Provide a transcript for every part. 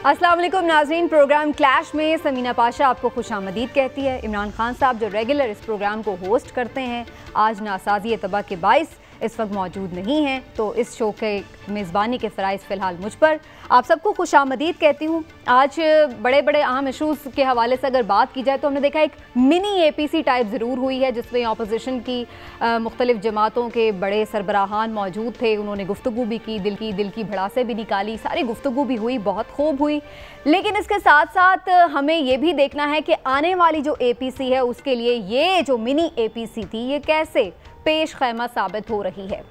अस्सलाम वालेकुम नाज़रीन, प्रोग्राम क्लैश में समीना पाशा आपको खुशामदीद कहती है। इमरान खान साहब जो रेगुलर इस प्रोग्राम को होस्ट करते हैं, आज नासाजी तबा के बाइस इस वक्त मौजूद नहीं हैं, तो इस शो के मेज़बानी के फ़राइज़ फ़िलहाल मुझ पर। आप सबको खुशामदीद कहती हूँ। आज बड़े बड़े अहम इशूज़ के हवाले से अगर बात की जाए तो हमने देखा एक मिनी APC टाइप ज़रूर हुई है, जिसमें अपोजिशन की मुख्तलिफ़ जमातों के बड़े सरबराहान मौजूद थे। उन्होंने गुफ्तगू भी की, दिल की भड़ासे भी निकाली, सारी गुफ्तगू भी हुई, बहुत खूब हुई। लेकिन इसके साथ साथ हमें ये भी देखना है कि आने वाली जो APC है उसके लिए ये जो मिनी APC थी, ये कैसे पेश खैमा साबित हो रही है।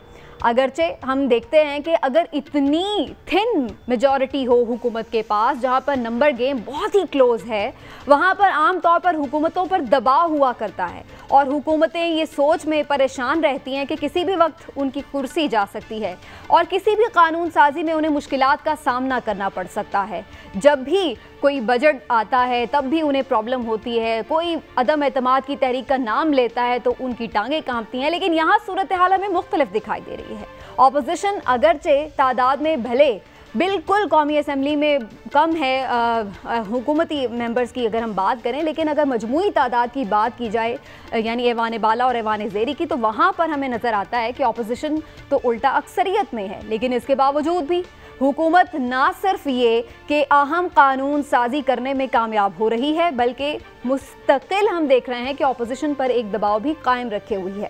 अगरचे हम देखते हैं कि अगर इतनी थिन मेजॉरिटी हो हुकूमत के पास, जहां पर नंबर गेम बहुत ही क्लोज है, वहां पर आम तौर पर हुकूमतों पर दबाव हुआ करता है और हुकूमतें ये सोच में परेशान रहती हैं कि किसी भी वक्त उनकी कुर्सी जा सकती है और किसी भी कानून साजी में उन्हें मुश्किलात का सामना करना पड़ सकता है। जब भी कोई बजट आता है तब भी उन्हें प्रॉब्लम होती है, कोई अदम एतमाद की तहरीक का नाम लेता है तो उनकी टांगें कांपती हैं। लेकिन यहाँ सूरत हाल हमें मुख्तलिफ दिखाई दे रही है। ऑपोजिशन अगरचे तादाद में भले बिल्कुल कौमी असम्बली में कम है हुकूमती मेंबर्स की अगर हम बात करें, लेकिन अगर मजमूई तादाद की बात की जाए यानी ऐवान बाला और ऐवान ज़ेरी की, तो वहाँ पर हमें नज़र आता है कि ऑपोजिशन तो उल्टा अक्सरियत में है। लेकिन इसके बावजूद भी हुकूमत ना सिर्फ ये कि अहम कानून साजी करने में कामयाब हो रही है, बल्कि मुस्तकिल हम देख रहे हैं कि ऑपोजिशन पर एक दबाव भी कायम रखे हुई है।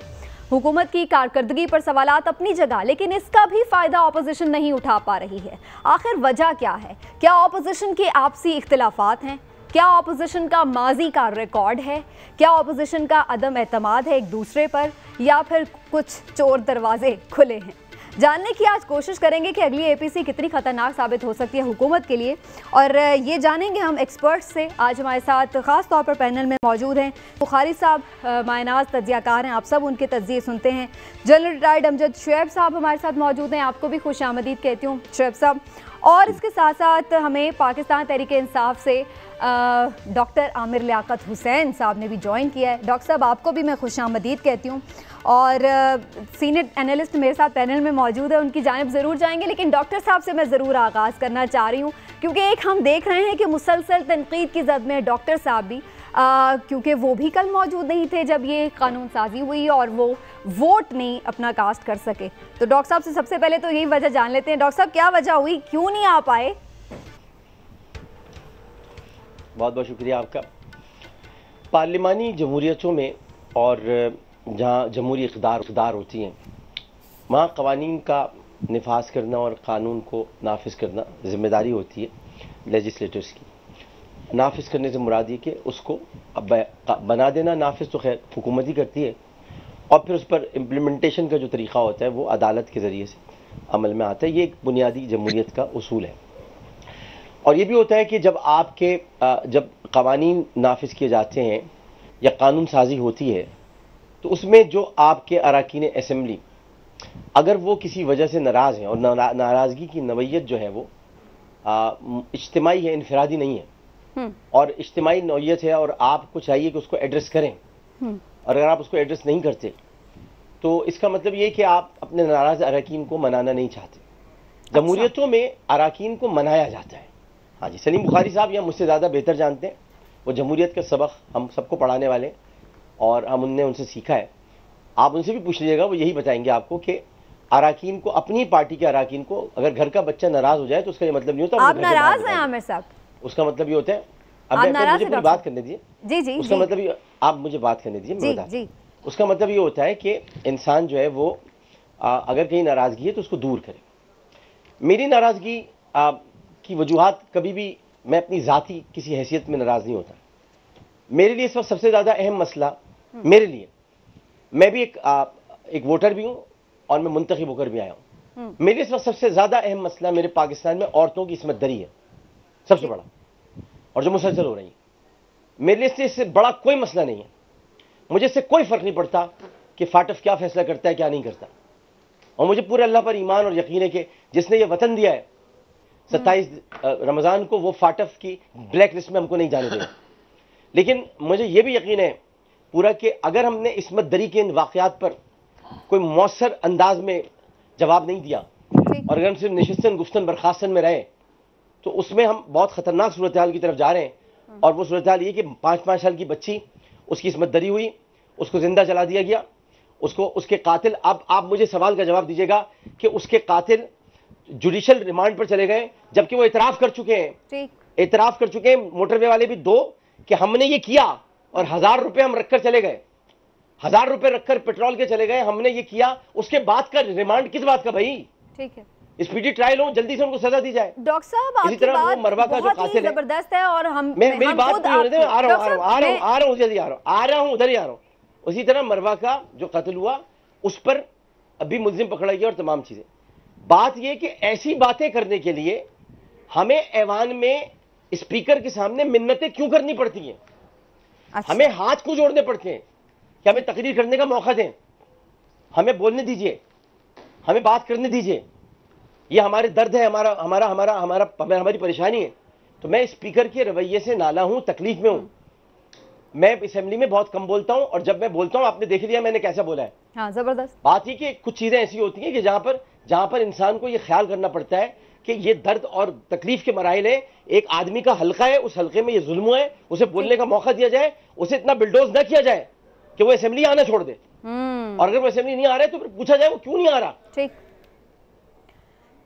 हुकूमत की कारकर्दगी पर सवालात अपनी जगह, लेकिन इसका भी फ़ायदा ऑपोजिशन नहीं उठा पा रही है। आखिर वजह क्या है? क्या ऑपोजिशन के आपसी इख्तिलाफात हैं? क्या ऑपोजिशन का माजी का रिकॉर्ड है? क्या ऑपोजिशन का अदम एतमाद है एक दूसरे पर, या फिर कुछ चोर दरवाजे खुले हैं? जानने की आज कोशिश करेंगे कि अगली APC कितनी ख़तरनाक साबित हो सकती है हुकूमत के लिए, और ये जानेंगे हम एक्सपर्ट्स से। आज हमारे साथ ख़ास तौर पर पैनल में मौजूद हैं बुखारी साहब, मायनाज तज्ज़ियाकार हैं, आप सब उनके तज्ज़िये सुनते हैं। जनरल रिटायर्ड अमजद शुएब साहब हमारे साथ मौजूद हैं, आपको भी खुश आमदीद कहती हूँ शुएब साहब। और इसके साथ साथ हमें पाकिस्तान तहरीक इंसाफ से डॉक्टर आमिर लियाकत हुसैन साहब ने भी ज्वाइन किया है। डॉक्टर साहब, आपको भी मैं खुश आमदीद कहती हूँ। और सीनियर एनालिस्ट मेरे साथ पैनल में मौजूद है, उनकी जानिब ज़रूर जाएंगे, लेकिन डॉक्टर साहब से मैं ज़रूर आगाज़ करना चाह रही हूँ, क्योंकि एक हम देख रहे हैं कि मुसलसल तनकीद की ज़द में डॉक्टर साहब भी, क्योंकि वो भी कल मौजूद नहीं थे जब ये कानून साजी हुई और वो वोट नहीं अपना कास्ट कर सके। तो डॉक्टर साहब से सबसे पहले तो यही वजह जान लेते हैं। डॉक्टर साहब, क्या वजह हुई, क्यों नहीं आ पाए? बहुत बहुत शुक्रिया आपका। पार्लिमानी जमहूरियतों में और जहाँ जमहूरी इक़्तिदार होती हैं, वहाँ क़वानीन का निफाज करना और क़ानून को नाफिज करना ज़िम्मेदारी होती है लेजिस्लेटर्स की। नाफिज करने से मुराद ये कि उसको बना देना, नाफिज तो खैर हुकूमत ही करती है, और फिर उस पर इम्प्लीमेंटेशन का जो तरीक़ा होता है वो अदालत के ज़रिए से अमल में आता है। ये एक बुनियादी जमहूरियत का उसूल है। और ये भी होता है कि जब क़वानीन नाफिज किए जाते हैं या कानून साजी होती है, तो उसमें जो आपके अरकान असम्बली अगर वो किसी वजह से नाराज़ हैं, और नाराज़गी की नवैयत जो है वो इज्तिमाई है, इनफरादी नहीं है, और इज्तिमाई नौयत है, और आपको चाहिए कि उसको एड्रेस करें, और अगर आप उसको एड्रेस नहीं करते तो इसका मतलब ये कि आप अपने नाराज़ अरकान को मनाना नहीं चाहते। जमहूरियतों में अरकान को मनाया जाता है। हाँ जी, सलीम बुखारी साहब यहाँ मुझसे ज़्यादा बेहतर जानते हैं, वो जमहूरियत का सबक हम सबको पढ़ाने वाले हैं और हमने उनसे सीखा है। आप उनसे भी पूछ लीजिएगा, वो यही बताएंगे आपको कि अरकान को, अपनी पार्टी के अरकान को, अगर घर का बच्चा नाराज़ हो जाए तो उसका ये मतलब नहीं होता आप नाराज़ हैं आमिर साहब। उसका मतलब ये होता है, अब मुझे पूरी बात करने दीजिए। जी जी, उसका मतलब ये, आप मुझे बात करने दीजिए। उसका मतलब ये होता है कि इंसान जो है वो अगर कहीं नाराज़गी है तो उसको दूर करे। मेरी नाराज़गी की वजूहात कभी भी, मैं अपनी ज़ाती किसी हैसियत में नाराज़ नहीं होता। मेरे लिए इस वक्त सबसे ज़्यादा अहम मसला, मेरे लिए, मैं भी एक वोटर भी हूँ और मैं मुंतखब होकर भी आया हूँ, मेरे लिए इस वक्त सबसे ज़्यादा अहम मसला मेरे पाकिस्तान में औरतों की इस्मत दरी है, सबसे बड़ा, और जो मुसलसल हो रही है। मेरे लिए इससे बड़ा कोई मसला नहीं है। मुझे इससे कोई फ़र्क नहीं पड़ता कि फाटफ क्या फ़ैसला करता है, क्या नहीं करता, और मुझे पूरे अल्लाह पर ईमान और यकीन है कि जिसने ये वतन दिया है, 27 रमज़ान को वो फाटफ की ब्लैक लिस्ट में हमको नहीं जाने देगा। लेकिन मुझे ये भी यकीन है पूरा कि अगर हमने इस्मत दरी के इन वाक़यात पर कोई मौसर अंदाज में जवाब नहीं दिया, और अगर हम सिर्फ नशिस्तन गुफ्तन बर्खास्तन में रहे, तो उसमें हम बहुत खतरनाक सूरत हाल की तरफ जा रहे हैं। और वो सूरत हाल ये कि 5-5 साल की बच्ची, उसकी इसमत दरी हुई, उसको जिंदा जला दिया गया, उसको उसके कातिल, अब आप मुझे सवाल का जवाब दीजिएगा कि उसके कातिल जुडिशियल रिमांड पर चले गए, जबकि वो इतराफ कर चुके हैं, इतराफ कर चुके हैं मोटरवे वाले भी 2 कि हमने ये किया, और 1000 रुपए हम रखकर चले गए, 1000 रुपए रखकर पेट्रोल के चले गए, हमने ये किया। उसके बाद का रिमांड किस बात का भाई? ठीक है, स्पीडी ट्रायल हो, जल्दी से उनको सजा दी जाए। डॉक्टर साहब आपकी बात मरवा का जो कातिल है जबरदस्त है, और हम मेरी बात नहीं होने दे, आ रहा हूं उधर ही आ रहा हूं। उसी तरह मरवा का जो कत्ल हुआ उस पर अभी मुलजिम पकड़ा गया और तमाम चीजें। बात यह कि ऐसी बातें करने के लिए हमें ऐवान में स्पीकर के सामने मिन्नतें क्यों करनी पड़ती हैं? अच्छा। हमें हाथ क्यों जोड़ने पड़ते हैं कि हमें तकरीर करने का मौका दें, हमें बोलने दीजिए, हमें बात करने दीजिए। ये हमारे दर्द है, हमारी परेशानी है। तो मैं स्पीकर के रवैये से नाला हूं, तकलीफ में हूं। मैं असेंबली में बहुत कम बोलता हूं, और जब मैं बोलता हूं आपने देख लिया मैंने कैसा बोला है। हाँ, जबरदस्त बात ये कि कुछ चीजें ऐसी होती हैं कि जहां पर इंसान को ये ख्याल करना पड़ता है कि ये दर्द और तकलीफ के मराइल है, एक आदमी का हल्का है, उस हल्के में ये जुल्म है, उसे बोलने का मौका दिया जाए, उसे इतना बिल्डोज न किया जाए कि वो असेंबली आना छोड़ दे। और अगर वो असेंबली नहीं आ रहा है तो फिर पूछा जाए वो क्यों नहीं आ रहा। ठीक,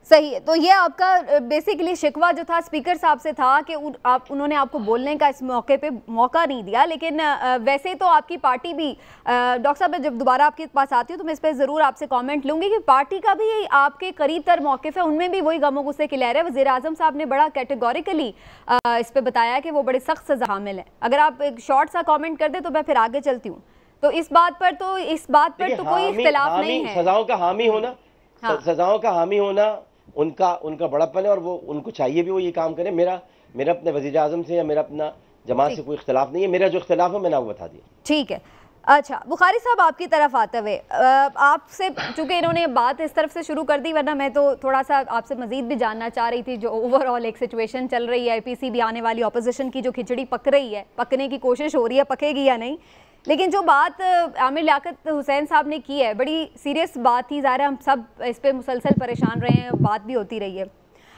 सही है। तो ये आपका बेसिकली शिकवा जो था स्पीकर साहब से था कि उन्होंने आपको बोलने का इस मौके पे मौका नहीं दिया। लेकिन वैसे तो आपकी पार्टी भी, डॉक्टर साहब जब दोबारा आपके पास आती हूँ तो मैं इस पर ज़रूर आपसे कमेंट लूँगी कि पार्टी का भी आपके करीब तर मौक़िफ़ है, उनमें भी वही गमो गुस्से की लहर है। वज़ीर आज़म साहब ने बड़ा कैटेगोरिकली इस पर बताया कि वो बड़े सख्त सज़ा हामिल है। अगर आप एक शॉर्ट सा कॉमेंट कर दे तो मैं फिर आगे चलती हूँ। तो इस बात पर तो कोई इख्तिलाफ नहीं है। सजाओं का हामी होना, सजाओं का हामी होना उनका बड़ापन है, और वो उनको चाहिए भी वो ये काम करें। मेरा अपने वज़ीर आज़म से या मेरा अपना जमात से कोई इख्तिलाफ नहीं है। मेरा जो इख्तिलाफ है मैंने आपको बता दिया। ठीक है। अच्छा बुखारी साहब, आपकी तरफ आते हुए आपसे, चूंकि इन्होंने बात इस तरफ से शुरू कर दी, वरना मैं तो थोड़ा सा आपसे मजीद भी जानना चाह रही थी। जो ओवरऑल एक सिचुएशन चल रही है, IPC भी आने वाली ऑपोजिशन की जो खिचड़ी पक रही है, पकने की कोशिश हो रही है, पकेगी या नहीं। लेकिन जो बात आमिर लियाकत हुसैन साहब ने की है, बड़ी सीरियस बात थी। ज़ाहिर है हम सब इस पर मुसलसल परेशान रहे हैं, बात भी होती रही है।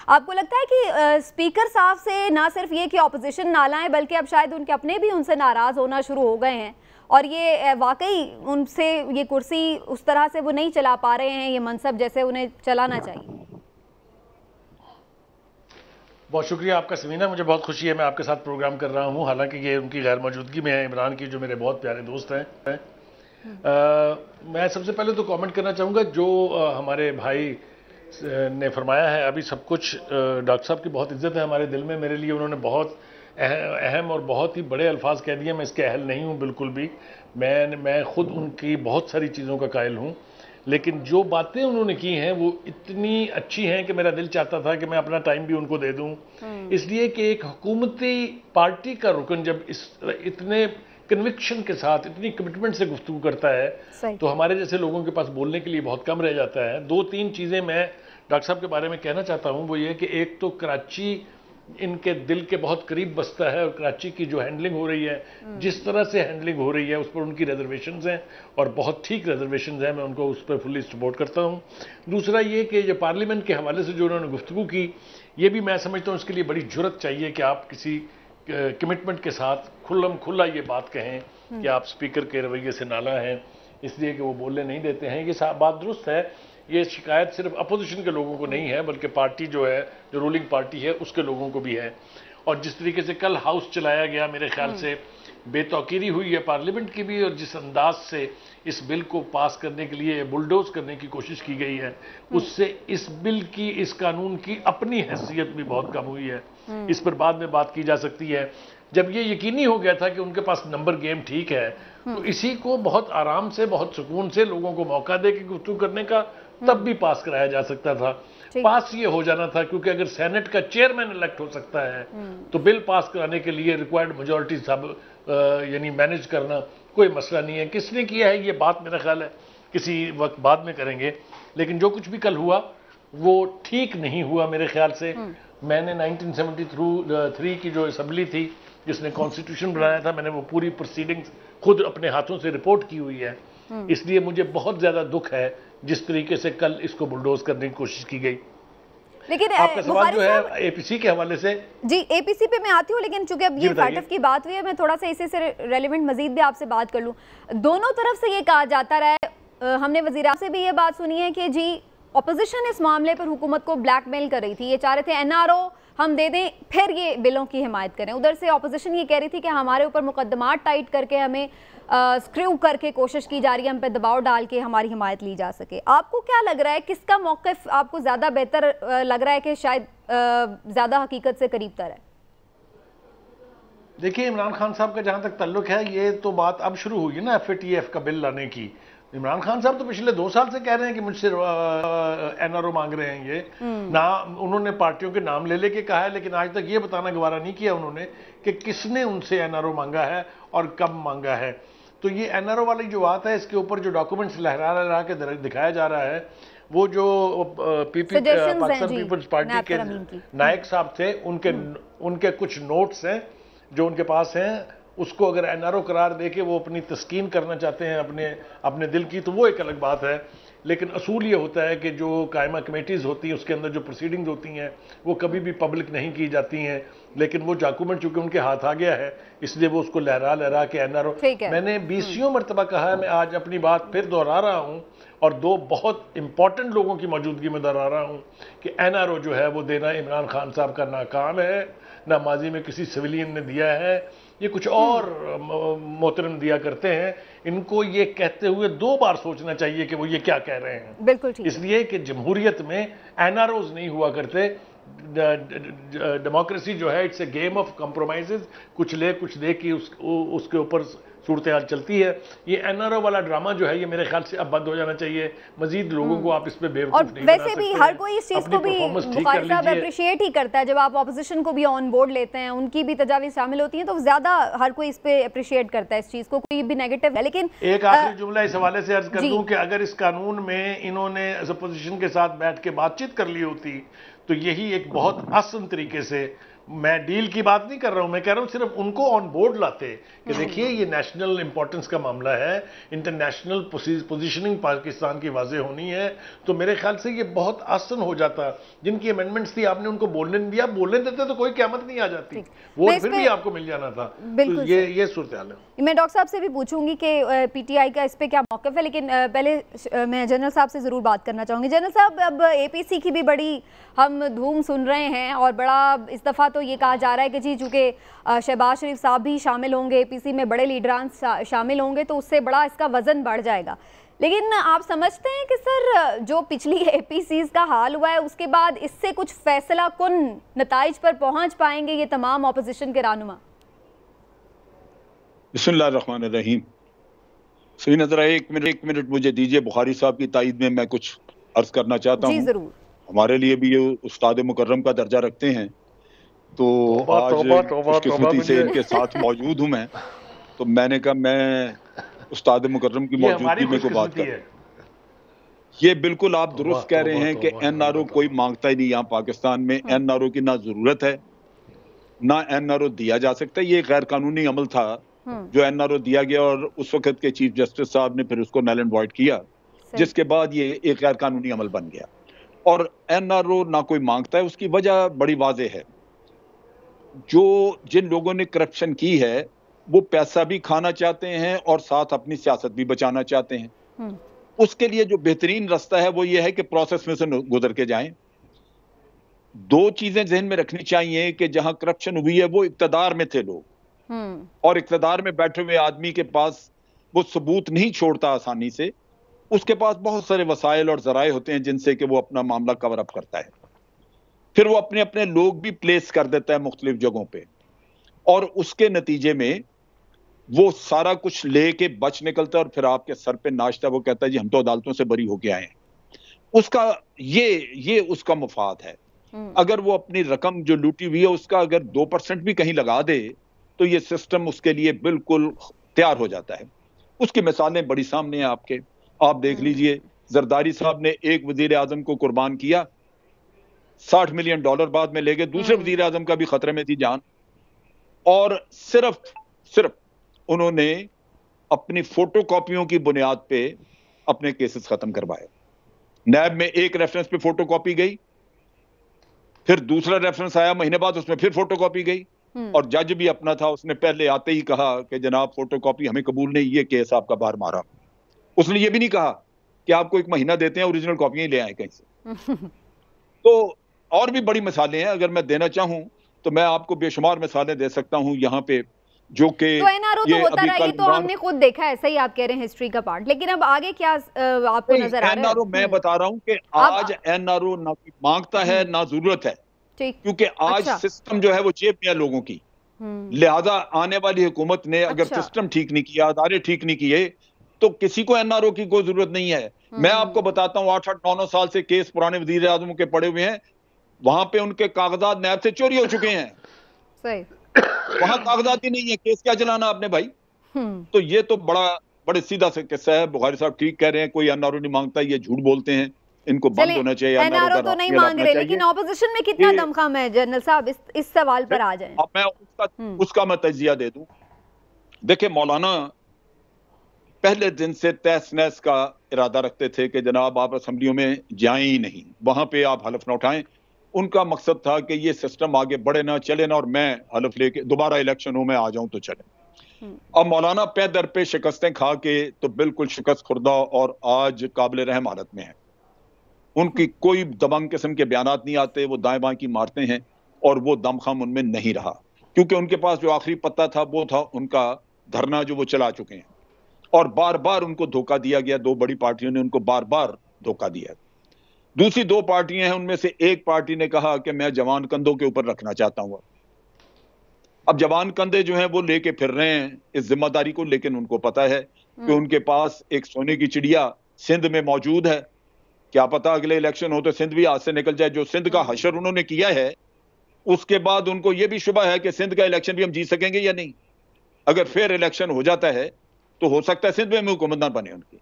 आपको लगता है कि स्पीकर साहब से ना सिर्फ ये कि ऑपोजिशन नाला है, बल्कि अब शायद उनके अपने भी उनसे नाराज़ होना शुरू हो गए हैं, और ये वाकई उनसे ये कुर्सी उस तरह से वो नहीं चला पा रहे हैं, ये मनसब जैसे उन्हें चलाना चाहिए? बहुत शुक्रिया आपका समीना, मुझे बहुत खुशी है मैं आपके साथ प्रोग्राम कर रहा हूं, हालांकि ये उनकी गैर मौजूदगी में है, इमरान की, जो मेरे बहुत प्यारे दोस्त हैं। मैं सबसे पहले तो कमेंट करना चाहूँगा जो हमारे भाई ने फरमाया है। अभी सब कुछ डॉक्टर साहब की बहुत इज्जत है हमारे दिल में, मेरे लिए उन्होंने बहुत अहम और बहुत ही बड़े अल्फाज कह दिए। मैं इसके अहल नहीं हूँ बिल्कुल भी। मैं खुद उनकी बहुत सारी चीज़ों का कायल हूँ, लेकिन जो बातें उन्होंने की हैं वो इतनी अच्छी हैं कि मेरा दिल चाहता था कि मैं अपना टाइम भी उनको दे दूं। इसलिए कि एक हुकूमती पार्टी का रुकन जब इतने कन्विक्शन के साथ, इतनी कमिटमेंट से गुफ्तगू करता है, तो हमारे जैसे लोगों के पास बोलने के लिए बहुत कम रह जाता है। 2-3 चीज़ें मैं डॉक्टर साहब के बारे में कहना चाहता हूँ। वो ये कि एक तो कराची इनके दिल के बहुत करीब बसता है, और कराची की जो हैंडलिंग हो रही है, जिस तरह से हैंडलिंग हो रही है, उस पर उनकी रिजर्वेशंस हैं, और बहुत ठीक रिजर्वेशंस हैं। मैं उनको उस पर फुल्ली सपोर्ट करता हूँ। दूसरा ये कि जो पार्लियामेंट के हवाले से जो उन्होंने गुफ्तगू की, ये भी मैं समझता हूँ इसके लिए बड़ी जुर्रत चाहिए कि आप किसी कमिटमेंट के साथ खुला ये बात कहें कि आप स्पीकर के रवैये से नाला हैं, इसलिए कि वो बोलने नहीं देते हैं। ये बात दुरुस्त है। ये शिकायत सिर्फ अपोजिशन के लोगों को नहीं है, बल्कि पार्टी जो है, जो रूलिंग पार्टी है, उसके लोगों को भी है। और जिस तरीके से कल हाउस चलाया गया, मेरे ख्याल से बेतौकीरी हुई है पार्लियामेंट की भी, और जिस अंदाज से इस बिल को पास करने के लिए बुलडोज करने की कोशिश की गई है, उससे इस बिल की, इस कानून की अपनी हैसियत भी बहुत कम हुई है। इस पर बाद में बात की जा सकती है। जब ये यकीनी हो गया था कि उनके पास नंबर गेम ठीक है, तो इसी को बहुत आराम से, बहुत सुकून से लोगों को मौका दे के गुफ्तगू करने का तब भी पास कराया जा सकता था। पास ये हो जाना था, क्योंकि अगर सेनेट का चेयरमैन इलेक्ट हो सकता है तो बिल पास कराने के लिए रिक्वायर्ड मेजॉरिटी सब यानी मैनेज करना कोई मसला नहीं है। किसने किया है ये बात मेरा ख्याल है किसी वक्त बाद में करेंगे, लेकिन जो कुछ भी कल हुआ वो ठीक नहीं हुआ मेरे ख्याल से। मैंने 1973 की जो असेंबली थी जिसने कॉन्स्टिट्यूशन बनाया था, मैंने वो पूरी प्रोसीडिंग्स खुद अपने हाथों से रिपोर्ट की हुई है। इसलिए मुझे बहुत ज़्यादा दुख है जिस तरीके से कल इसको बुलडोज करने की कोशिश की गई। लेकिन आपका सवाल जो है एपीसी के हवाले से, जी एपीसी पे मैं आती हूँ, लेकिन चूंकि अब ये फैटफ की बात हुई है, मैं थोड़ा सा इसी से रेलिवेंट मजीद भी आपसे बात कर लूँ। दोनों तरफ से ये कहा जाता रहा है, हमने वज़ीर आज़म से भी ये बात सुनी है कि जी अपोजिशन इस मामले पर हुकूमत को ब्लैकमेल कर रही थी, ये चाह रहे थे एनआरओ हम दे दें फिर ये बिलों की हिमायत करें। उधर से अपोजिशन ये कह रही थी कि हमारे ऊपर मुकदमात टाइट करके हमें स्क्रू करके कोशिश की जा रही है, हम पे दबाव डाल के हमारी हिमायत ली जा सके। आपको क्या लग रहा है, किसका मौक़िफ़ आपको ज़्यादा बेहतर लग रहा है कि शायद ज़्यादा हकीकत से करीब तर है? देखिए, इमरान खान साहब का जहां तक ताल्लुक है, ये तो बात अब शुरू हुई है ना FATF का बिल लाने की। इमरान खान साहब तो पिछले 2 साल से कह रहे हैं कि मुझसे एनआरओ मांग रहे हैं ये ना। उन्होंने पार्टियों के नाम ले लेके कहा है, लेकिन आज तक ये बताना गवारा नहीं किया उन्होंने कि किसने उनसे एनआरओ मांगा है और कब मांगा है। तो ये एनआरओ वाली जो बात है, इसके ऊपर जो डॉक्यूमेंट्स लहरा के दिखाया जा रहा है, वो जो पाकिस्तान पीपल्स पार्टी के नायक साहब थे, उनके कुछ नोट्स हैं जो उनके पास हैं, उसको अगर एनआरओ करार दे के वो अपनी तस्कीन करना चाहते हैं अपने दिल की, तो वो एक अलग बात है। लेकिन असूल ये होता है कि जो कायमा कमेटीज़ होती हैं, उसके अंदर जो प्रोसीडिंग्स होती हैं, वो कभी भी पब्लिक नहीं की जाती हैं। लेकिन वो डॉक्यूमेंट चूंकि उनके हाथ आ गया है, इसलिए वो उसको लहरा के एनआरओ, मैंने 20 मरतबा कहा है, मैं आज अपनी बात फिर दोहरा रहा हूँ और 2 बहुत इंपॉर्टेंट लोगों की मौजूदगी में दोहरा रहा हूँ कि एनआरओ जो है वो देना इमरान खान साहब का नाकाम है, ना माजी में किसी सिविलियन ने दिया है, ये कुछ और मोहतरम दिया करते हैं। इनको ये कहते हुए 2 बार सोचना चाहिए कि वो ये क्या कह रहे हैं। बिल्कुल ठीक। इसलिए कि जमहूरियत में एनआरओज नहीं हुआ करते। डेमोक्रेसी जो है इट्स ए गेम ऑफ कंप्रोमाइजेज, कुछ ले कुछ दे की उसके ऊपर सूरत हाल चलती है। ये एनआरओ वाला ड्रामा जो है, ये मेरे ख्याल से अब बंद हो जाना चाहिए। मजीद लोगों को आप इस पे बेवकूफ नहीं बना सकते। वैसे भी हर कोई इस चीज को भी बुखारी साहब अप्रिशिएट ही करता है, जब आप ऑपोजिशन को भी ऑन बोर्ड लेते हैं, उनकी भी तजावीज़ शामिल होती हैं, तो ज्यादा हर कोई इस पे अप्रिशिएट करता है इस चीज को, कोई भी नेगेटिव है। लेकिन एक आखिरी जुमला इस हवाले से अर्ज कर दूं कि अगर इस कानून में इन्होंने अपोजिशन के साथ बैठ के बातचीत कर ली होती, तो यही एक बहुत आसान तरीके से, मैं डील की बात नहीं कर रहा हूं, मैं कह रहा हूं सिर्फ उनको ऑन बोर्ड लाते कि देखिए ये नेशनल इंपॉर्टेंस का मामला है, इंटरनेशनल पोजीशनिंग पाकिस्तान की वाज़ेह होनी है, तो मेरे ख्याल से ये बहुत आसान हो जाता। जिनकी अमेंडमेंट्स थी आपने उनको बोलने नहीं दिया, बोलने देते तो कोई क़यामत नहीं आ जाती, वोट फिर भी आपको मिल जाना था। तो ये सूरत हाल है। मैं डॉक्टर साहब से भी पूछूंगी कि पीटीआई का इस पे क्या मौक़िफ़ है, लेकिन पहले मैं जनरल साहब से ज़रूर बात करना चाहूँगी। जनरल साहब, अब एपीसी की भी बड़ी हम धूम सुन रहे हैं और बड़ा इस दफ़ा तो ये कहा जा रहा है कि जी चूँकि शहबाज शरीफ साहब भी शामिल होंगे, एपीसी में बड़े लीडरान शामिल होंगे, तो उससे बड़ा इसका वज़न बढ़ जाएगा। लेकिन आप समझते हैं कि सर जो पिछली एपीसीज़ का हाल हुआ है, उसके बाद इससे कुछ फैसला कुन नताइज पर पहुँच पाएंगे ये तमाम अपोजिशन के रहनुमा? बिस्मिल्लाहिर्रहमानिर्रहीम। सही नजर आए, एक मिनट मुझे दीजिए। बुखारी साहब की ताईद में मैं कुछ अर्ज करना चाहता हूँ। जरूर। हमारे लिए भी ये उस्ताद मुकर्रम का दर्जा रखते हैं, तो आज खुशकिस्मती से इनके साथ मौजूद हूँ मैं, तो मैंने कहा मैं उस्ताद मुकर्रम की मौजूदगी में को बात कर। ये बिल्कुल आप दुरुस्त कह रहे हैं कि एनआरओ कोई मांगता ही नहीं। यहाँ पाकिस्तान में एनआरओ की ना जरूरत है, ना एनआरओ दिया जा सकता। ये गैर कानूनी अमल था जो एनआरओ दिया गया, और उस वक्त के चीफ जस्टिस साहब ने फिर उसको नल एंड वॉइड किया, जिसके बाद ये एक गैर कानूनी अमल बन गया। और एनआरओ ना कोई मांगता है, उसकी वजह बड़ी वाज़ेह है। जिन लोगों ने करप्शन की है वो पैसा भी खाना चाहते हैं और साथ अपनी सियासत भी बचाना चाहते हैं। उसके लिए जो बेहतरीन रास्ता है वो ये है कि प्रोसेस में से गुजर के जाएं। 2 चीजें जहन में रखनी चाहिए कि जहां करप्शन हुई है वो इक्तदार में थे लोग, और इक्तदार में बैठे हुए आदमी के पास वो सबूत नहीं छोड़ता आसानी से। उसके पास बहुत सारे वसाइल और जराए होते हैं जिनसे कि वो अपना मामला कवर अप करता है। फिर वो अपने अपने लोग भी प्लेस कर देता है मुख्तलिफ जगहों पे, और उसके नतीजे में वो सारा कुछ लेके बच निकलता है, और फिर आपके सर पे नाचता। वो कहता है जी हम तो अदालतों से बरी होके आए हैं। उसका ये उसका मुफाद है। अगर वो अपनी रकम जो लूटी हुई है उसका अगर 2% भी कहीं लगा दे, तो ये सिस्टम उसके लिए बिल्कुल तैयार हो जाता है। उसकी मिसालें बड़ी सामने हैं आपके। आप देख लीजिए, जरदारी साहब ने एक वजीर आजम को कुर्बान किया, $60 मिलियन बाद में ले गए। दूसरे वजीर आजम का भी खतरे में थी जान, और सिर्फ उन्होंने अपनी फोटो कॉपियों की बुनियाद पे अपने केसेस खत्म करवाए। नैब में एक रेफरेंस पे फोटो कॉपी गई, फिर दूसरा रेफरेंस आया महीने बाद, उसमें फिर फोटोकॉपी गई और जज भी अपना था, उसने पहले आते ही कहा कि जनाब फोटोकॉपी हमें कबूल नहीं, ये केस आपका बाहर मारा। उसने ये भी नहीं कहा कि आपको 1 महीना देते हैं, ओरिजिनल कॉपियां ले आए कहीं से। तो और भी बड़ी मिसालें हैं, अगर मैं देना चाहूं तो मैं आपको बेशुमार मिसालें दे सकता हूं यहाँ पे, जो कि तो एनआरओ तो होता रहा, ये तो हमने खुद देखा है, सही आप कह रहे हैं, हिस्ट्री का पार्ट। लेकिन अब आगे क्या आपको नजर आ रहा है? एनआरओ मैं बता रहा हूं कि आज एनआरओ ना मांगता है ना जरूरत है, क्योंकि आज सिस्टम जो है वो जेब में है लोगों की। लिहाजा आने वाली हुकूमत ने अगर सिस्टम ठीक नहीं किया, अदारे ठीक नहीं किए, तो किसी को एनआरओ की कोई जरूरत नहीं है। मैं आपको बताता हूं 8-8, 9-9 साल से केस पुराने वजीर आजम के पड़े हुए हैं, वहां पे उनके कागजात नैब से चोरी हो चुके हैं। सही, वहां कागजात ही नहीं है, केस क्या चलाना आपने भाई? तो ये तो बड़े सीधा से किस्सा है। बुखारी साहब ठीक कह रहे हैं, कोई एनआरओ नहीं मांगता, ये झूठ बोलते हैं, इनको बंद होना चाहिए। एनआरओ तो नहीं मांग रहे, लेकिन ऑपोजिशन में कितना दमखम है जनरल साहब? इस सवाल पर आ जाएं। अब मैं उसका मैं तजिया दे दूं। देखिए, मौलाना पहले दिन से तहस नहस का इरादा रखते थे कि जनाब आप असेंबलियों में जाएं ही नहीं, वहां पे आप हलफ ना उठाएं। उनका मकसद था कि ये सिस्टम आगे बढ़े ना, चले ना, और मैं हलफ लेके दोबारा इलेक्शन हो मैं आ जाऊं तो चले। अब मौलाना पे दर पे शिकस्तें खा के तो बिल्कुल शिकस्त खुर्दा और आज काबिल रहम हालत में है। उनकी कोई दबंग किस्म के बयानात नहीं आते, वो दाएं बाएं की मारते हैं, और वो दमखम उनमें नहीं रहा, क्योंकि उनके पास जो आखिरी पत्ता था वो था उनका धरना जो वो चला चुके हैं, और बार बार उनको धोखा दिया गया। 2 बड़ी पार्टियों ने उनको बार बार धोखा दिया। दूसरी 2 पार्टियां हैं, उनमें से एक पार्टी ने कहा कि मैं जवान कंधों के ऊपर रखना चाहता हूं। अब जवान कंधे जो हैं वो लेके फिर रहे हैं इस जिम्मेदारी को, लेकिन उनको पता है कि उनके पास एक सोने की चिड़िया सिंध में मौजूद है। क्या पता अगले इलेक्शन हो तो सिंध भी हाथ से निकल जाए। जो सिंध का हशर उन्होंने किया है, उसके बाद उनको यह भी शुबा है कि सिंध का इलेक्शन भी हम जीत सकेंगे या नहीं। अगर फेयर इलेक्शन हो जाता है तो हो सकता है सिंध में हुकूमत ना बने उनकी।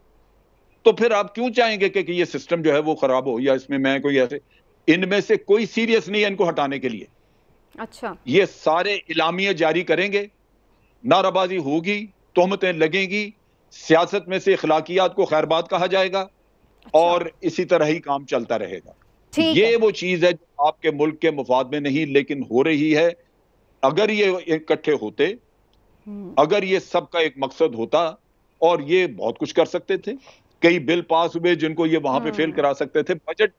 तो फिर आप क्यों चाहेंगे कि ये सिस्टम जो है वो खराब हो, या इसमें मैं कोई ऐसे, इनमें से कोई सीरियस नहीं है इनको हटाने के लिए। अच्छा, ये सारे इलामिया जारी करेंगे, नाराबाजी होगी, तोहमतें लगेंगी, सियासत में से अखलाकियात को खैरबाद कहा जाएगा। अच्छा। और इसी तरह ही काम चलता रहेगा। ये वो चीज है जो आपके मुल्क के मुफाद में नहीं, लेकिन हो रही है। अगर ये इकट्ठे होते, अगर ये सबका एक मकसद होता, और ये बहुत कुछ कर सकते थे। कई बिल पास हुए जिनको ये वहां पे फेल करा सकते थे।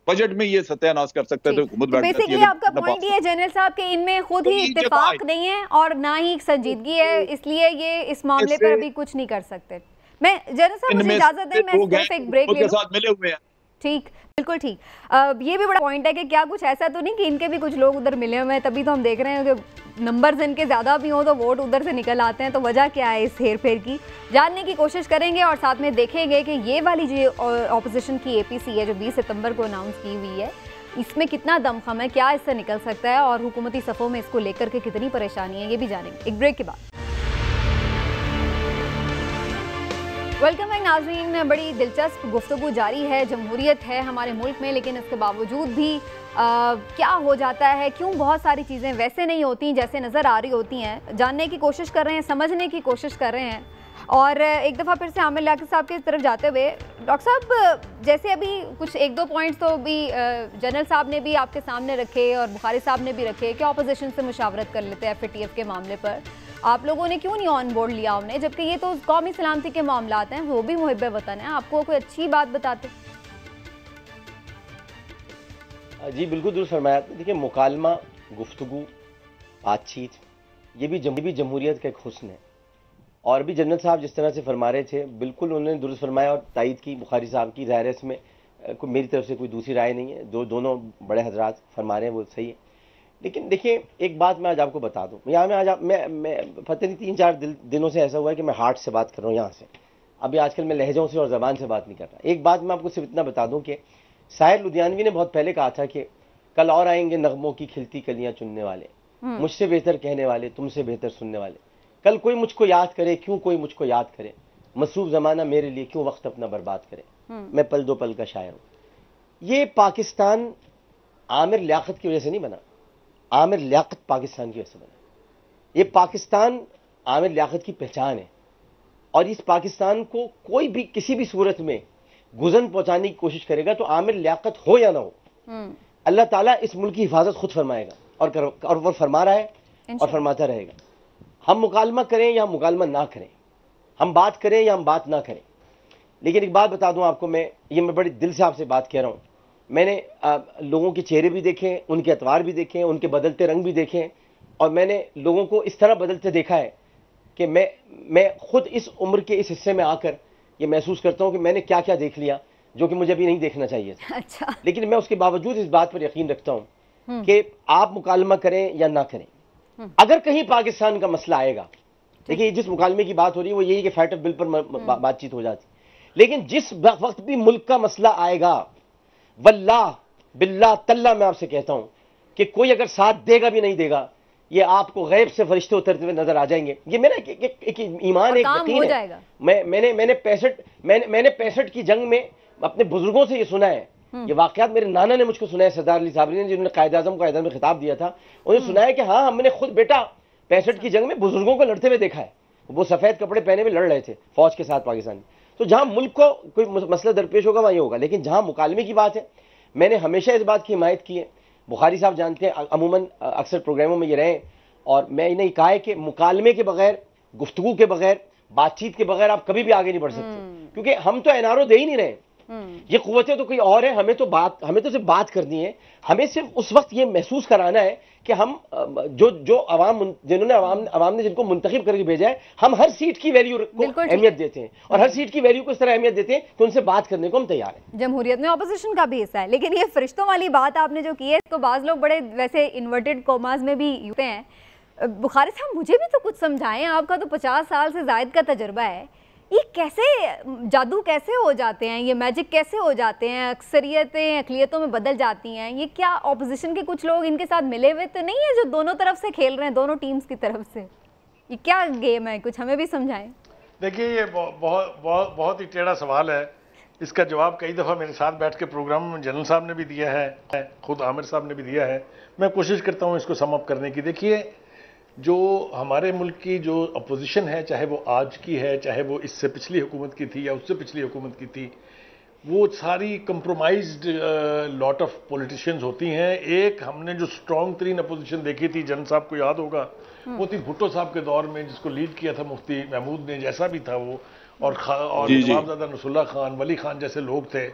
बजट में ये सत्यानाश कर सकते थे। हुकूमत बेसिकली आपका पॉइंट ये है जनरल साहब के इनमें खुद ही इत्तेफाक नहीं है और ना ही संजीदगी है, इसलिए ये इस मामले पर अभी कुछ नहीं कर सकते। मैं जनरल साहब मुझे इजाजत दें, मैं सिर्फ एक ब्रेक ले लूं। मिले हुए हैं। ठीक, बिल्कुल ठीक। ये भी बड़ा पॉइंट है कि क्या कुछ ऐसा तो नहीं कि इनके भी कुछ लोग उधर मिले हुए हैं, तभी तो हम देख रहे हैं कि नंबर्स इनके ज़्यादा भी हों तो वोट उधर से निकल आते हैं। तो वजह क्या है इस हेर फेर की, जानने की कोशिश करेंगे और साथ में देखेंगे कि ये वाली जो ऑपोजिशन की एपीसी है जो 20 सितंबर को अनाउंस की हुई है, इसमें कितना दमखम है, क्या इससे निकल सकता है, और हुकूमती सफ़ों में इसको लेकर के कितनी परेशानी है, ये भी जानेंगे एक ब्रेक के बाद। वेलकम बैक नाज़रीन। बड़ी दिलचस्प गुफ्तगू जारी है। जमहूरियत है हमारे मुल्क में, लेकिन इसके बावजूद भी क्या हो जाता है, क्यों बहुत सारी चीज़ें वैसे नहीं होती जैसे नज़र आ रही होती हैं, जानने की कोशिश कर रहे हैं, समझने की कोशिश कर रहे हैं। और एक दफ़ा फिर से आमिर लियाकत साहब की तरफ जाते हुए, डॉक्टर साहब जैसे अभी कुछ 1-2 पॉइंट्स तो अभी जनरल साहब ने भी आपके सामने रखे और बुखारी साहब ने भी रखे कि अपोजिशन से मुशावरत कर लेते हैं FATF के मामले पर। आप लोगों ने क्यों नहीं ऑन बोर्ड लिया उन्हें, जबकि ये तो कौमी सलामती के मामलात हैं, वो भी मुहिब्बे वतन है। आपको कोई अच्छी बात बताते। जी बिल्कुल दुरुस्त फरमाया। देखिए, मुकालमा, गुफ्तगू, बातचीत, ये भी जमहूरियत का एक हुस्न है। और भी जनरल साहब जिस तरह से फरमा रहे थे, बिल्कुल उन्होंने दुरुस्त फरमाया और तायद की बुखारी साहब की। ज़ाहिर है इसमें मेरी तरफ से कोई दूसरी राय नहीं है। दोनों बड़े हजरात फरमा रहे हैं वो सही है। लेकिन देखिए, एक बात मैं आज आपको बता दूं, यहाँ में आज मैं पता नहीं 3-4 दिनों से ऐसा हुआ है कि मैं हार्ट से बात कर रहा हूँ यहाँ से। अभी आजकल मैं लहजों से और ज़बान से बात नहीं कर रहा। एक बात मैं आपको सिर्फ इतना बता दूं कि साहिर लुधियानवी ने बहुत पहले कहा था कि कल और आएंगे नगमों की खिलती कलियां चुनने वाले, मुझसे बेहतर कहने वाले, तुमसे बेहतर सुनने वाले। कल कोई मुझको याद करे, क्यों कोई मुझको याद करे, मसरूफ ज़माना मेरे लिए क्यों वक्त अपना बर्बाद करे, मैं पल दो पल का शायर हूँ। ये पाकिस्तान आमिर लियाकत की वजह से नहीं बना, आमिर लियाकत पाकिस्तान की वजह से बना। ये पाकिस्तान आमिर लियाकत की पहचान है, और इस पाकिस्तान को कोई भी किसी भी सूरत में गुजन पहुंचाने की कोशिश करेगा तो आमिर लियाकत हो या ना हो, अल्लाह ताला इस मुल्क की हिफाजत खुद फरमाएगा और वो फरमा रहा है और फरमाता रहेगा। हम मुकालमा करें या मुकालमा ना करें, हम बात करें या हम बात ना करें, लेकिन एक बात बता दूं आपको, मैं बड़े दिल से आपसे बात कह रहा हूं। मैंने लोगों के चेहरे भी देखे, उनके अतवार भी देखे, उनके बदलते रंग भी देखे, और मैंने लोगों को इस तरह बदलते देखा है कि मैं खुद इस उम्र के इस हिस्से में आकर ये महसूस करता हूं कि मैंने क्या क्या देख लिया जो कि मुझे अभी नहीं देखना चाहिए था। अच्छा। लेकिन मैं उसके बावजूद इस बात पर यकीन रखता हूं कि आप मुकालमा करें या ना करें, अगर कहीं पाकिस्तान का मसला आएगा, देखिए जिस मुकालमे की बात हो रही है वो यही कि फैट बिल पर बातचीत हो जाती, लेकिन जिस वक्त भी मुल्क का मसला आएगा, वल्लाह बिल्लाह तल्ला मैं आपसे कहता हूं कि कोई अगर साथ देगा भी नहीं देगा, ये आपको गैब से फरिश्ते उतरते हुए नजर आ जाएंगे। ये मेरा एक ईमान, एक यकीन है। मैंने 65 की जंग में अपने बुजुर्गों से ये सुना है, ये वाकयात मेरे नाना ने मुझको सुनाया, सरदार अली साबरी ने, जिन्होंने कायद आजम को में खिताब दिया था, उन्होंने सुनाया कि हाँ हमने खुद बेटा 65 की जंग में बुजुर्गों को लड़ते हुए देखा है। वो सफेद कपड़े पहने हुए लड़ रहे थे फौज के साथ पाकिस्तान। तो जहां मुल्क को कोई मसला दरपेश होगा वहीं होगा, लेकिन जहां मुकालमे की बात है, मैंने हमेशा इस बात की हिमायत की है। बुखारी साहब जानते हैं, अमूमन अक्सर प्रोग्रामों में ये रहे, और मैं इन्हें कहा है कि मुकालमे के बगैर, गुफ्तगू के बगैर, बातचीत के बगैर आप कभी भी आगे नहीं बढ़ सकते, क्योंकि हम तो एनआरओ दे ही नहीं रहे। ये कुव्वतें तो कोई और है, हमें तो सिर्फ बात करनी है। हमें सिर्फ उस वक्त ये महसूस कराना है कि हम जो अवाम, जिन्होंने अवाम ने जिनको मुंतखब करके भेजा है, हम हर सीट की वैल्यू को अहमियत देते हैं, और हर सीट की वैल्यू को इस तरह अहमियत देते हैं कि उनसे बात करने को हम तैयार हैं। जमहूरियत में अपोजिशन का भी हिस्सा है, लेकिन ये फरिश्तों वाली बात आपने जो की है, इसको बाज लोग बड़े वैसे इन्वर्टेड कोमास में भी यूते हैं। बुखारी साहब मुझे भी तो कुछ समझाएं, आपका तो 50 साल से जायद का तजुर्बा है, ये कैसे जादू कैसे हो जाते हैं, ये मैजिक कैसे हो जाते हैं, अक्सरियतें अक़लियतों में बदल जाती हैं? ये क्या ऑपोजिशन के कुछ लोग इनके साथ मिले हुए तो नहीं है जो दोनों तरफ से खेल रहे हैं, दोनों टीम्स की तरफ से? ये क्या गेम है, कुछ हमें भी समझाएं। देखिए ये बहुत ही टेढ़ा सवाल है। इसका जवाब कई दफ़ा मेरे साथ बैठ के प्रोग्राम में जनरल साहब ने भी दिया है, खुद आमिर साहब ने भी दिया है। मैं कोशिश करता हूँ इसको सम अप करने की। देखिए जो हमारे मुल्क की जो अपोजिशन है, चाहे वो आज की है, चाहे वो इससे पिछली हुकूमत की थी या उससे पिछली हुकूमत की थी, वो सारी कंप्रोमाइज्ड लॉट ऑफ पॉलिटिशियंस होती हैं। एक हमने जो स्ट्रॉन्ग तरीन अपोजिशन देखी थी, जनरल साहब को याद होगा, वो थी भुट्टो साहब के दौर में, जिसको लीड किया था मुफ्ती महमूद ने, जैसा भी था वो, और नवाबजादा नसरुल्लाह खान, वली खान जैसे लोग थे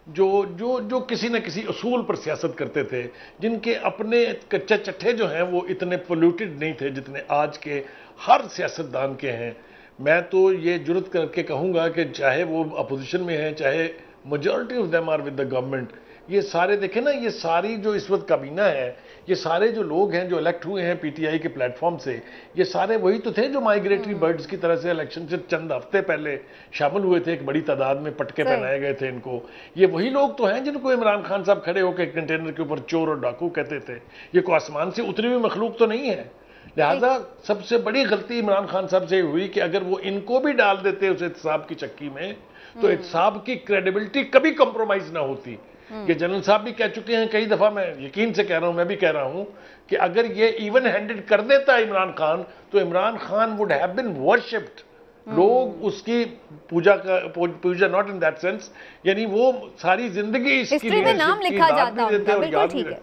जो किसी न किसी उसूल पर सियासत करते थे, जिनके अपने कच्चे चट्ठे जो हैं वो इतने पोल्यूटेड नहीं थे जितने आज के हर सियासतदान के हैं। मैं तो ये जुर्रत करके कहूँगा कि चाहे वो अपोजिशन में है, चाहे majority of them are with the government, ये सारे देखें ना, ये सारी जो इस वक्त काबीना है, ये सारे जो लोग हैं जो इलेक्ट हुए हैं पीटीआई के प्लेटफॉर्म से, ये सारे वही तो थे जो माइग्रेटरी बर्ड्स की तरह से इलेक्शन से चंद हफ्ते पहले शामिल हुए थे। एक बड़ी तादाद में पटके पहनाए गए थे इनको। ये वही लोग तो हैं जिनको इमरान खान साहब खड़े होकर कंटेनर के ऊपर चोर और डाकू कहते थे। ये कोई आसमान से उतरी हुई मखलूक तो नहीं है। लिहाजा सबसे बड़ी गलती इमरान खान साहब से हुई कि अगर वो इनको भी डाल देते उस एहतसाब की चक्की में, तो एहतसाब की क्रेडिबिलिटी कभी कंप्रोमाइज ना होती। ये जनरल साहब भी कह चुके हैं कई दफा, मैं यकीन से कह रहा हूं, मैं भी कह रहा हूं कि अगर ये इवन हैंडेड कर देता इमरान खान, तो Imran Khan would have been worshipped. लोग उसकी पूजा नॉट इन दैट सेंस, यानी वो सारी जिंदगी इसकी हिस्ट्री में नाम लिखा जाता है, बिल्कुल ठीक है।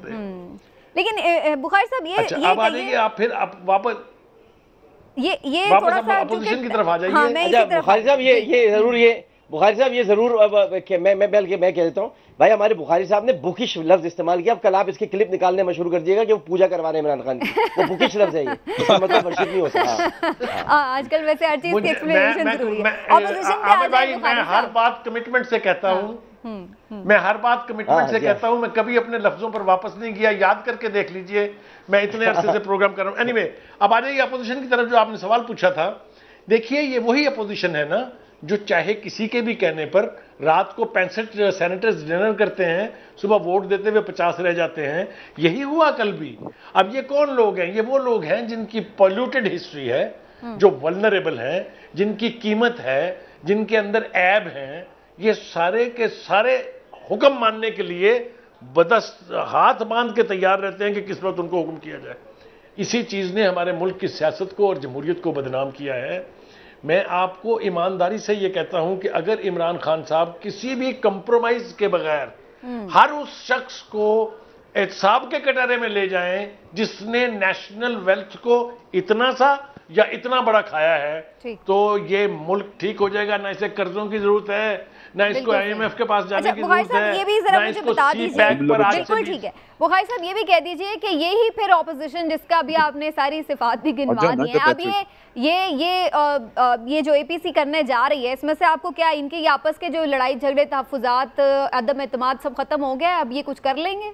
लेकिन बुखारी साहब ये अच्छा, आप आ जाइए, आप फिर आप वापस ये थोड़ा सा अपोजिशन की तरफ आ जाइए। हाँ, अच्छा बुखारी साहब ये जरूर, ये बुखारी साहब ये जरूर, मैं बल्कि मैं कह देता हूँ भाई, हमारे बुखारी साहब ने बुकिश लफ्ज इस्तेमाल किया। अब कल आप इसकी क्लिप निकालने में शुरू कर दिएगा कि वो पूजा करवा रहे हैं इमरान खान की, वो बुकिश लफ्ज है, ये मतलब वर्शिप नहीं होता। आजकल वैसे हर चीज की एक्सप्लेनेशन जरूरी है। ऑपोजिशन पे आ जाए, मैं हर बात कमिटमेंट से कहता हूँ, मैं हर बात कमिटमेंट से कहता हूं, मैं कभी अपने लफ्जों पर वापस नहीं गया। याद करके देख लीजिए, मैं इतने अरसे से प्रोग्राम कर रहा हूं। एनीवे, अब आ जाइए अपोजिशन की तरफ, जो आपने सवाल पूछा था। देखिए ये वही अपोजिशन है ना जो चाहे किसी के भी कहने पर रात को 65 सेनेटर्स डिनर करते हैं, सुबह वोट देते हुए 50 रह जाते हैं। यही हुआ कल भी। अब ये कौन लोग हैं? ये वो लोग हैं जिनकी पॉल्यूटेड हिस्ट्री है, जो वल्नरेबल हैं, जिनकी कीमत है, जिनके अंदर ऐब हैं। ये सारे के सारे हुक्म मानने के लिए बदस्त हाथ बांध के तैयार रहते हैं कि किस वक्त उनको हुक्म किया जाए। इसी चीज ने हमारे मुल्क की सियासत को और जमहूरियत को बदनाम किया है। मैं आपको ईमानदारी से यह कहता हूं कि अगर इमरान खान साहब किसी भी कंप्रोमाइज के बगैर हर उस शख्स को एहतसाब के कटहरे में ले जाएं जिसने नेशनल वेल्थ को इतना सा या इतना बड़ा खाया है, तो ये मुल्क ठीक हो जाएगा। ना इसे कर्जों की जरूरत है, ना इसको IMF के पास जाने की जरूरत है, ये भी जरा मुझे बता दीजिए। बिल्कुल ठीक है बुखारी साहब, ये भी कह दीजिए कि ये ही फिर ऑपोजिशन जिसका भी आपने सारी सिफात भी गिनवा दी है, अब ये जो APC करने जा रही है, इसमें से आपको क्या इनके ये आपस के जो लड़ाई झगड़े, तहफ्फुज़ात, अदम एतमाद सब खत्म हो गया, अब ये कुछ कर लेंगे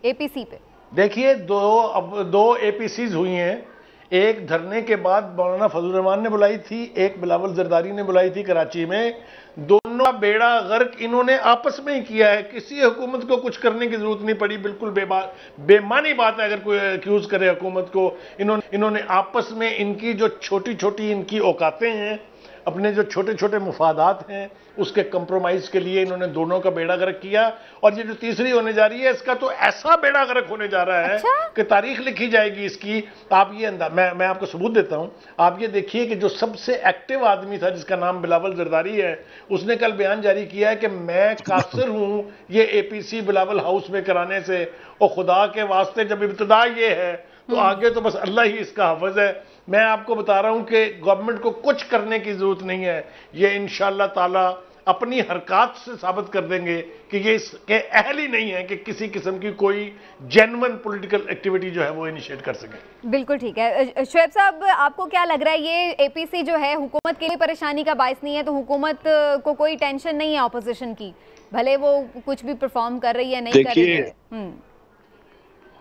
APC पे? देखिए, दो APCs हुई हैं। एक धरने के बाद मौलाना फजल रहमान ने बुलाई थी, एक बिलावल जरदारी ने बुलाई थी कराची में। दोनों का बेड़ा गर्क इन्होंने आपस में ही किया है, किसी हुकूमत को कुछ करने की जरूरत नहीं पड़ी। बिल्कुल बेमानी बात है अगर कोई एक्यूज करे हुकूमत को। इन्होंने आपस में इनकी जो छोटी छोटी इनकी औकातें हैं, अपने जो छोटे छोटे मुफादात हैं, उसके कंप्रोमाइज के लिए इन्होंने दोनों का बेड़ा गर्क किया। और ये जो तीसरी होने जा रही है, इसका तो ऐसा बेड़ा गर्क होने जा रहा है कि तारीख लिखी जाएगी इसकी। आप ये मैं आपको सबूत देता हूं। आप ये देखिए कि जो सबसे एक्टिव आदमी था जिसका नाम बिलावल जरदारी है, उसने कल बयान जारी किया है कि मैं कासिर हूं ये APC बिलावल हाउस में कराने से, और खुदा के वास्ते जब इब्तिदा ये है तो आगे तो बस अल्लाह ही इसका हाफिज है। मैं आपको बता रहा हूं कि गवर्नमेंट को कुछ करने की जरूरत नहीं है। ये इंशाअल्लाह ताला अपनी हरकत से साबित कर देंगे कि ये इसके अहल ही नहीं है कि किसी किस्म की कोई जेन्युइन पॉलिटिकल एक्टिविटी जो है वो इनिशिएट कर सके। बिल्कुल ठीक है। शुएब साहब, आपको क्या लग रहा है, ये APC जो है हुकूमत के लिए परेशानी का बायस नहीं है, तो हुकूमत को कोई टेंशन नहीं है ऑपोजिशन की, भले वो कुछ भी परफॉर्म कर रही है नहीं कर रही है?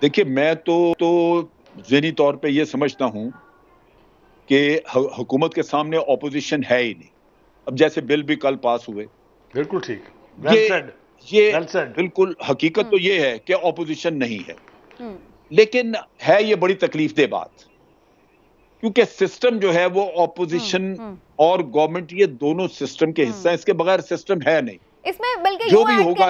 देखिए, मैं तो ज़हनी तौर पे ये समझता हूं कि हुकूमत के सामने ऑपोजिशन है ही नहीं। अब जैसे बिल भी कल पास हुए, बिल्कुल ठीक, ये बिल्कुल हकीकत तो ये है कि ऑपोजिशन नहीं है, लेकिन है ये बड़ी तकलीफदेह बात, क्योंकि सिस्टम जो है वो ऑपोजिशन और गवर्नमेंट ये दोनों सिस्टम के हिस्सा है। इसके बगैर सिस्टम है नहीं। इसमें बल्कि जो भी होगा,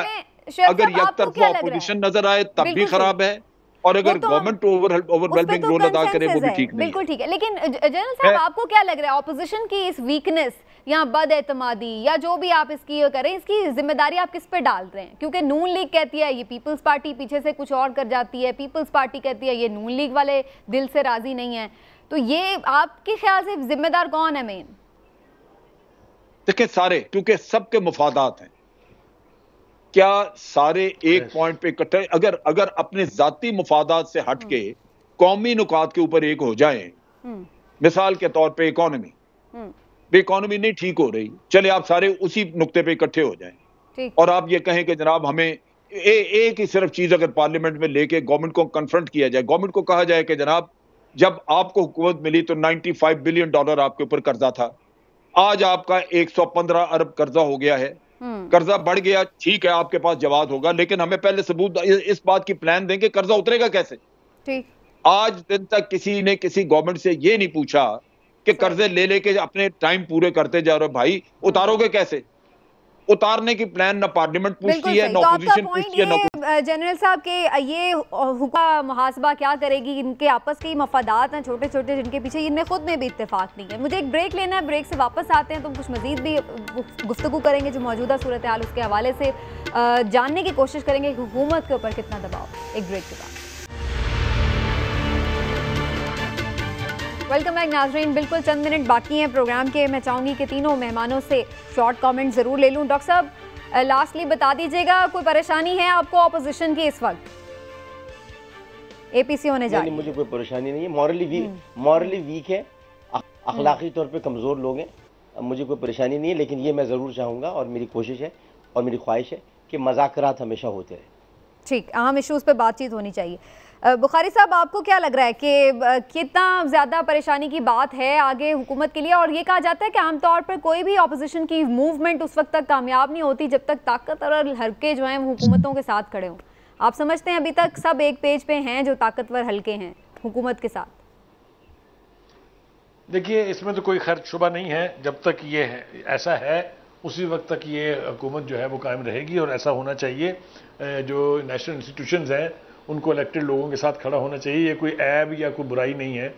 अगर एक तरफा ऑपोजिशन नजर आए तब भी खराब है, और अगर गवर्नमेंट ओवरवेलमिंग रोल अदा करे वो भी ठीक नहीं। बिल्कुल ठीक है, लेकिन जनरल साहब आपको क्या लग रहा है, ऑपोजिशन की इस वीकनेस या बदएतमादी या जो भी आप इसकी करें, इसकी जिम्मेदारी आप किस पे डाल रहे हैं? क्योंकि नून लीग कहती है ये पीपल्स पार्टी पीछे से कुछ और कर जाती है, पीपल्स पार्टी कहती है ये नून लीग वाले दिल से राजी नहीं है, तो ये आपके ख्याल से जिम्मेदार कौन है मेन? देखिए, सारे, क्योंकि सबके मुफादात हैं। क्या सारे एक पॉइंट पे इकट्ठे, अगर अपने जाती मुफादात से हटके कौमी नुकात के ऊपर एक हो जाएं, मिसाल के तौर पे इकोनॉमी नहीं ठीक हो रही, चले आप सारे उसी नुक्ते पे इकट्ठे हो जाएं और आप ये कहें कि जनाब हमें एक ही सिर्फ चीज अगर पार्लियामेंट में लेके गवर्नमेंट को कन्फ्रंट किया जाए, गवर्नमेंट को कहा जाए कि जनाब जब आपको हुकूमत मिली तो $95 बिलियन आपके ऊपर कर्जा था, आज आपका 115 अरब कर्जा हो गया है, कर्जा बढ़ गया, ठीक है आपके पास जवाब होगा, लेकिन हमें पहले सबूत इस बात की प्लान देंगे कर्जा उतरेगा कैसे। ठीक, आज दिन तक किसी ने किसी गवर्नमेंट से ये नहीं पूछा कि कर्जे ले लेके अपने टाइम पूरे करते जा रहे हो, भाई उतारोगे कैसे? उतारने की प्लान ना पार्लियामेंट पूछती है, ना ऑपोजिशन पूछती है, ना जनरल साहब के ये हुकूमत मुहासबा क्या करेगी, इनके आपस के मफादात हैं छोटे छोटे जिनके पीछे इनमें खुद में भी इत्तेफाक नहीं है। मुझे एक ब्रेक लेना है, ब्रेक से वापस आते हैं तो कुछ मजीद भी गुफ्तगू करेंगे जो मौजूदा सूरत हाल उसके हवाले से जानने की कोशिश करेंगे हुकूमत के ऊपर कितना दबाव। एक ब्रेक के बाद वेलकम बैक नाजरीन। बिल्कुल चंद मिनट बाकी हैं प्रोग्राम के, मैं चाहूँगी कि तीनों मेहमानों से शॉर्ट कमेंट ज़रूर ले लूँ। डॉक्टर साहब, लास्टली बता दीजिएगा कोई परेशानी है आपको ऑपोजिशन की इस वक्त? APC होने जा रही है। मुझे कोई परेशानी नहीं है, मॉरली वीक है, अखलाकी तौर पे कमज़ोर लोग हैं, मुझे कोई परेशानी नहीं है, लेकिन ये मैं ज़रूर चाहूँगा और मेरी कोशिश है और मेरी ख्वाहिश है कि मज़ाकरात हमेशा होते रहे। ठीक, अहम इशूज़ पे बातचीत होनी चाहिए। बुखारी साहब, आपको क्या लग रहा है कि कितना ज़्यादा परेशानी की बात है आगे हुकूमत के लिए? और ये कहा जाता है कि आमतौर पर कोई भी ऑपोजिशन की मूवमेंट उस वक्त तक कामयाब नहीं होती जब तक ताकत और हल्के जो हैं वो हुकूमतों के साथ खड़े हों। आप समझते हैं अभी तक सब एक पेज पे हैं जो ताकतवर हल्के हैं हुकूमत के साथ? देखिए, इसमें तो कोई खैर शुबा नहीं है, जब तक ये है ऐसा है उसी वक्त तक ये हुकूमत जो है वो कायम रहेगी और ऐसा होना चाहिए। जो नेशनल इंस्टीट्यूशंस हैं उनको इलेक्टेड लोगों के साथ खड़ा होना चाहिए, ये कोई ऐब या कोई बुराई नहीं है।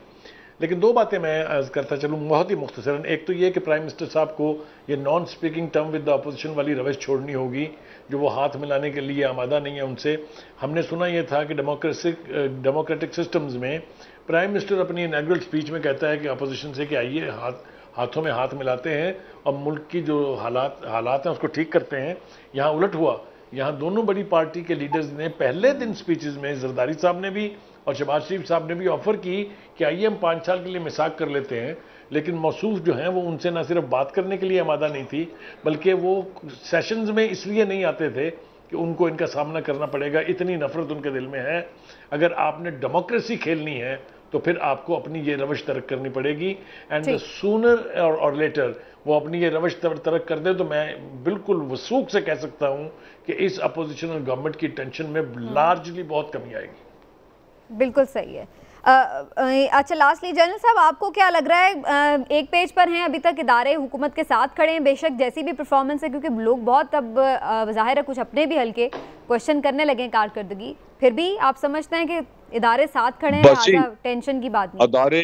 लेकिन दो बातें मैं अर्ज करता चलूँ बहुत ही मुख्तसरन। एक तो ये कि प्राइम मिनिस्टर साहब को ये non speaking term with the opposition वाली रवश छोड़नी होगी, जो वो हाथ मिलाने के लिए आमादा नहीं है उनसे। हमने सुना यह था कि डेमोक्रेटिक सिस्टम्स में प्राइम मिनिस्टर अपनी इनॉग्रल स्पीच में कहता है कि अपोजिशन से कि आइए हाथों में हाथ मिलाते हैं और मुल्क की जो हालात हैं उसको ठीक करते हैं। यहाँ उलट हुआ, यहाँ दोनों बड़ी पार्टी के लीडर्स ने पहले दिन स्पीचेस में जरदारी साहब ने भी और शहबाज शरीफ साहब ने भी ऑफर की कि आइए हम 5 साल के लिए मिसाक कर लेते हैं, लेकिन मौसूफ जो हैं वो उनसे ना सिर्फ बात करने के लिए आमादा नहीं थी, बल्कि वो सेशंस में इसलिए नहीं आते थे कि उनको इनका सामना करना पड़ेगा, इतनी नफरत उनके दिल में है। अगर आपने डेमोक्रेसी खेलनी है तो फिर आपको अपनी ये रवश तर्क करनी पड़ेगी, एंड सूनर और लेटर वो अपनी ये रवश तर्क कर दे तो मैं बिल्कुल वसूख से कह सकता हूं कि इस अपोजिशनल गवर्नमेंट की टेंशन में लार्जली बहुत कमी आएगी। बिल्कुल सही है। अच्छा, लास्टली जनरल साहब, आपको क्या लग रहा है, एक पेज पर हैं अभी तक इदारे हुकूमत के साथ खड़े हैं, बेशक जैसी भी परफॉर्मेंस है, क्योंकि लोग बहुत अब ज़ाहिर है कुछ अपने भी हल्के क्वेश्चन करने लगे हैं कारकर्दगी, फिर भी आप समझते हैं कि इदारे साथ खड़े हैं, टेंशन की बात नहीं?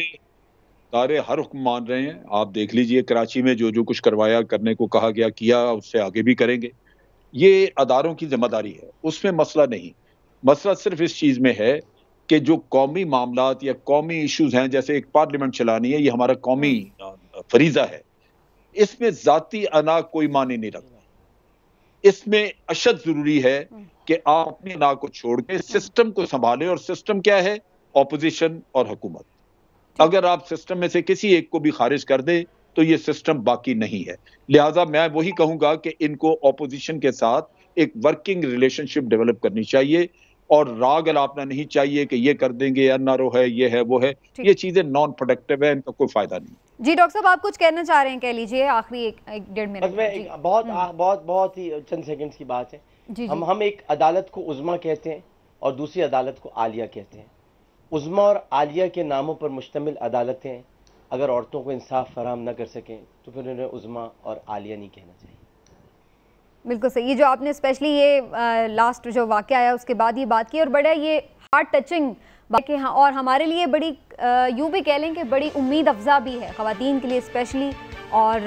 इदारे हर हुक्म मान रहे हैं। आप देख लीजिए कराची में जो जो कुछ करवाया, करने को कहा गया किया, उससे आगे भी करेंगे। ये अदारों की जिम्मेदारी है, उसमें मसला नहीं। मसला सिर्फ इस चीज में है कि जो कौमी मामलात या कौमी इश्यूज हैं, जैसे एक पार्लियामेंट चलानी है, ये हमारा कौमी फरीजा है, इसमें जाती अना कोई मानी नहीं रखता। इसमें अशद जरूरी है कि आप अपनी अना को छोड़ के सिस्टम को संभालें, और सिस्टम क्या है? ऑपोजिशन और हुकूमत। अगर आप सिस्टम में से किसी एक को भी खारिज कर दे तो ये सिस्टम बाकी नहीं है। लिहाजा मैं वही कहूंगा कि इनको ऑपोजिशन के साथ एक वर्किंग रिलेशनशिप डेवलप करनी चाहिए, और राग अलापना नहीं चाहिए कि ये कर देंगे, एनआरओ है, ये है, वो है। ये चीजें नॉन प्रोडक्टिव है, इनका कोई फायदा नहीं। जी डॉक्टर साहब, आप कुछ कहना चाह रहे हैं, कह लीजिए, आखिरी एक डेढ़ मिनट में। बहुत ही चंद सेकंड्स की बात है। हम एक अदालत को उज़्मा कहते हैं और दूसरी अदालत को आलिया कहते हैं। उज़्मा और आलिया के नामों पर मुश्तमिल अदालतें अगर औरतों को इंसाफ फराहम न कर सकें तो फिर उन्हें उज़्मा और आलिया नहीं कहना चाहिए। बिल्कुल सही। ये जो आपने स्पेशली ये लास्ट जो वाक़या आया उसके बाद ये बात की, और बड़ा ये हार्ट टचिंग बाकी, हाँ, और हमारे लिए बड़ी यूँ भी कह लें कि बड़ी उम्मीद अफजा भी है ख़वातीन के लिए स्पेशली, और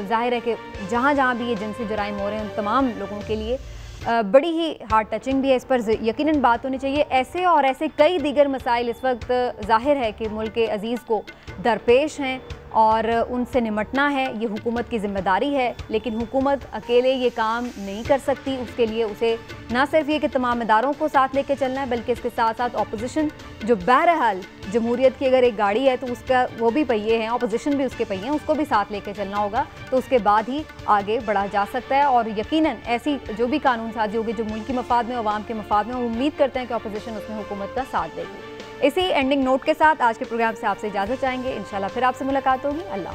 जाहिर है कि जहाँ जहाँ भी ये जिनसी जराइम हो रहे हैं उन तमाम लोगों के लिए बड़ी ही हार्ट टचिंग भी है। इस पर यकीनन बात होनी चाहिए। ऐसे और ऐसे कई दीगर मसाइल इस वक्त जाहिर है कि मुल्क के अजीज़ को दरपेश हैं और उनसे निमटना है, ये हुकूमत की ज़िम्मेदारी है। लेकिन हुकूमत अकेले ये काम नहीं कर सकती। उसके लिए उसे ना सिर्फ ये कि तमाम इदारों को साथ लेके चलना है, बल्कि इसके साथ साथ अपोजिशन, जो बहरहाल जमहूरियत की अगर एक गाड़ी है तो उसका वो भी पहिए हैं, अपोजिशन भी उसके पहिए हैं, उसको भी साथ लेके चलना होगा। तो उसके बाद ही आगे बढ़ा जा सकता है। और यकीनन ऐसी जो भी कानून साजी होगी जो मुल्क की मफाद में, अवाम के मफाद में, उम्मीद करते हैं कि अपोजिशन उसमें हुकूमत का साथ देगी। इसी एंडिंग नोट के साथ आज के प्रोग्राम से आपसे इजाज़त चाहेंगे। इंशाल्लाह फिर आपसे मुलाकात होगी। अल्लाह।